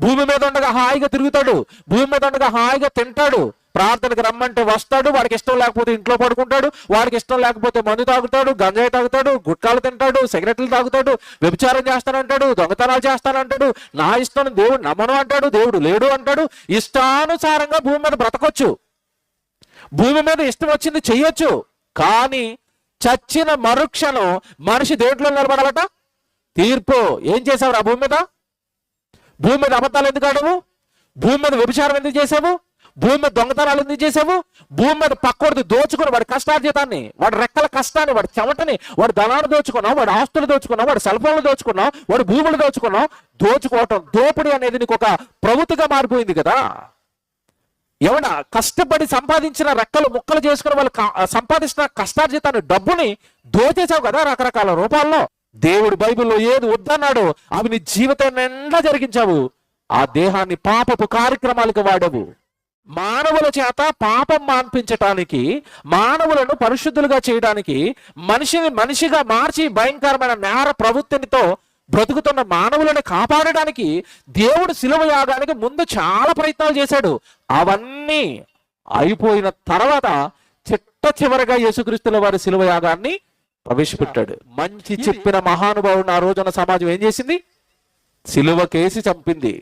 భూమి మీద ఉండగా హాయిగా తిరుగుతాడు, భూమి మీద ఉండగా హాయిగా తింటాడు, ప్రార్థనకు రమ్మంటే వస్తాడు, వాడికి ఇష్టం లేకపోతే ఇంట్లో పడుకుంటాడు, వాడికి ఇష్టం లేకపోతే మందు తాగుతాడు, గంజాయి తాగుతాడు, గుట్కాలు తింటాడు, సిగరెట్లు తాగుతాడు, వ్యభిచారం చేస్తానంటాడు, దొంగతనాలు చేస్తానంటాడు, నా ఇష్టం దేవుడు నమ్మను అంటాడు, దేవుడు లేడు అంటాడు. ఇష్టానుసారంగా భూమి మీద బ్రతకొచ్చు, భూమి మీద ఇష్టం వచ్చింది చెయ్యొచ్చు. కానీ చచ్చిన మరుక్షణం మనిషి దేంట్లో నిలబడాలట? తీర్పు. ఏం చేసావు ఆ భూమి మీద? భూమి మీద అబద్ధాలు ఎందుకు ఆడవు? భూమి మీద వ్యభిచారం ఎందుకు చేసావు? భూమి మీద దొంగతనాలు ఎందుకు చేసావు? భూమి మీద పక్కోడిది దోచుకుని వాడి కష్టార్జితాన్ని, వాడి రెక్కల కష్టాన్ని, వాడి చెమటని, వాడి ధనాన్ని దోచుకున్నావు, వాడి ఆస్తులు దోచుకున్నావు, వాడి సెల్ ఫోన్లు దోచుకున్నావు, వాడి భూములు దోచుకున్నావు. దోచుకోవటం, దోపిడీ అనేది నీకు ఒక ప్రవృత్తిగా మారిపోయింది కదా. ఎవడ కష్టపడి సంపాదించిన రెక్కలు ముక్కలు చేసుకుని వాళ్ళు సంపాదించిన కష్టార్జితాన్ని, డబ్బుని దోచేసావు కదా రకరకాల రూపాల్లో. దేవుడు బైబిల్లో ఏది వద్దన్నాడో అవి నీ జీవితం నిండా జరిగించావు. ఆ దేహాన్ని పాపపు కార్యక్రమాలకు వాడవు. మానవుల చేత పాపం మాన్పించటానికి, మానవులను పరిశుద్ధులుగా చేయడానికి, మనిషిని మనిషిగా మార్చి భయంకరమైన నేర ప్రవృత్తితో బ్రతుకుతున్న మానవులను కాపాడడానికి దేవుడు శిలువ యాగానికి ముందు చాలా ప్రయత్నాలు చేశాడు. అవన్నీ అయిపోయిన తర్వాత చిట్ట చివరిగా యేసుక్రీస్తుల వారి శిలువ యాగాన్ని ప్రవేశపెట్టాడు. మంచి చెప్పిన మహానుభావుడు ఆ రోజున సమాజం ఏం చేసింది? శిలువ కేసి చంపింది.